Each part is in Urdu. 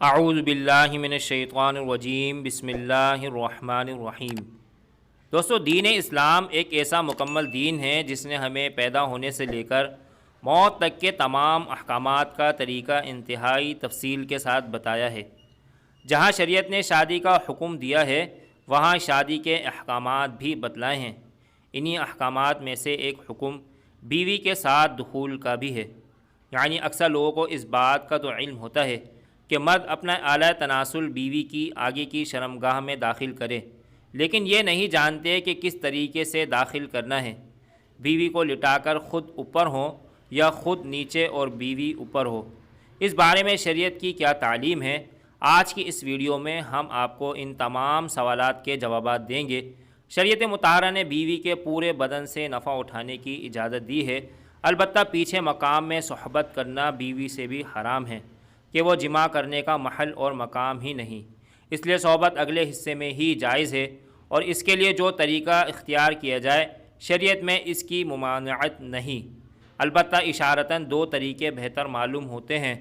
اعوذ باللہ من الشیطان الرجیم بسم اللہ الرحمن الرحیم۔ دوستو، دین اسلام ایک ایسا مکمل دین ہے جس نے ہمیں پیدا ہونے سے لے کر موت تک کے تمام احکامات کا طریقہ انتہائی تفصیل کے ساتھ بتایا ہے۔ جہاں شریعت نے شادی کا حکم دیا ہے وہاں شادی کے احکامات بھی بتلائے ہیں۔ انہی احکامات میں سے ایک حکم بیوی کے ساتھ دخول کا بھی ہے۔ یعنی اکثر لوگوں کو اس بات کا تو علم ہوتا ہے کہ مرد اپنا اعلیٰ تناسل بیوی کی آگے کی شرمگاہ میں داخل کرے، لیکن یہ نہیں جانتے کہ کس طریقے سے داخل کرنا ہے۔ بیوی کو لٹا کر خود اوپر ہو یا خود نیچے اور بیوی اوپر ہو، اس بارے میں شریعت کی کیا تعلیم ہے؟ آج کی اس ویڈیو میں ہم آپ کو ان تمام سوالات کے جوابات دیں گے۔ شریعت مطہرہ نے بیوی کے پورے بدن سے نفع اٹھانے کی اجازت دی ہے، البتہ پیچھے مقام میں صحبت کرنا بیوی سے بھی حرام ہے کہ وہ جماع کرنے کا محل اور مقام ہی نہیں، اس لیے صحبت اگلے حصے میں ہی جائز ہے، اور اس کے لیے جو طریقہ اختیار کیا جائے شریعت میں اس کی ممانعت نہیں۔ البتہ اشارتاً دو طریقے بہتر معلوم ہوتے ہیں۔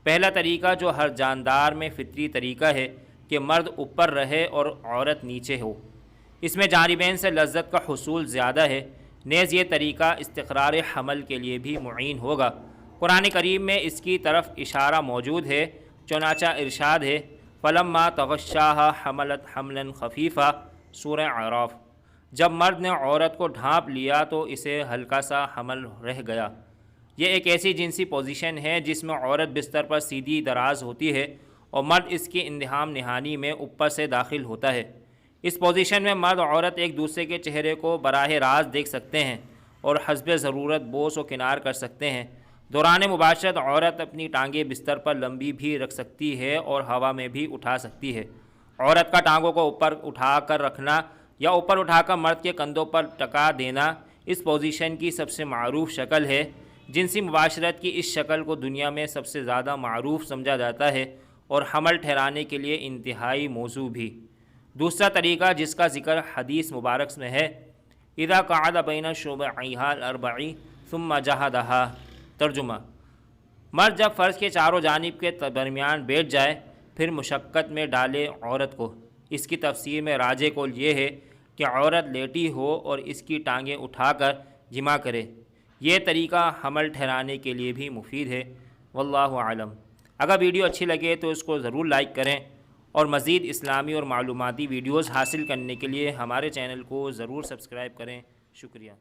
پہلا طریقہ جو ہر جاندار میں فطری طریقہ ہے کہ مرد اوپر رہے اور عورت نیچے ہو، اس میں جانبین سے لذت کا حصول زیادہ ہے، نیز یہ طریقہ استقرار حمل کے لیے بھی معین ہوگا۔ قرآن کریم میں اس کی طرف اشارہ موجود ہے، چنانچہ ارشاد ہے فَلَمَّا تَغَشَّاهَا حَمَلَتْ حَمْلًا خَفِيفًا، سورہ اعراف۔ جب مرد نے عورت کو ڈھانپ لیا تو اسے ہلکا سا حمل رہ گیا۔ یہ ایک ایسی جنسی پوزیشن ہے جس میں عورت بستر پر سیدھی دراز ہوتی ہے اور مرد اس کی اندہام نہانی میں اوپر سے داخل ہوتا ہے۔ اس پوزیشن میں مرد اور عورت ایک دوسرے کے چہرے کو براہ راست دیکھ سکتے ہیں اور حسب ضرورت بوس و کنار کر سکتے ہیں۔ دوران مباشرت عورت اپنی ٹانگیں بستر پر لمبی بھی رکھ سکتی ہے اور ہوا میں بھی اٹھا سکتی ہے۔ عورت کا ٹانگوں کو اوپر اٹھا کر رکھنا یا اوپر اٹھا کر مرد کے کندھوں پر ٹکا دینا اس پوزیشن کی سب سے معروف شکل ہے۔ جنسی مباشرت کی اس شکل کو دنیا میں سب سے زیادہ معروف سمجھا جاتا ہے اور حمل ٹھہرانے کے لیے انتہائی موزوں بھی۔ دوسرا طریقہ جس کا ذکر حدیث مبارک میں ہے، اذا قعد بین شبعیہا الاربع ثم جہدہا، ترجمہ: مرد جب فرض کے چاروں جانب کے درمیان بیٹھ جائے پھر مشقت میں ڈالے عورت کو۔ اس کی تفسیر میں راجح قول یہ ہے کہ عورت لیٹی ہو اور اس کی ٹانگیں اٹھا کر جماع کرے۔ یہ طریقہ حمل ٹھہرانے کے لیے بھی مفید ہے، واللہ اعلم۔ اگر ویڈیو اچھی لگے تو اس کو ضرور لائک کریں، اور مزید اسلامی اور معلوماتی ویڈیوز حاصل کرنے کے لیے ہمارے چینل کو ضرور سبسکرائب کریں۔ شکریہ۔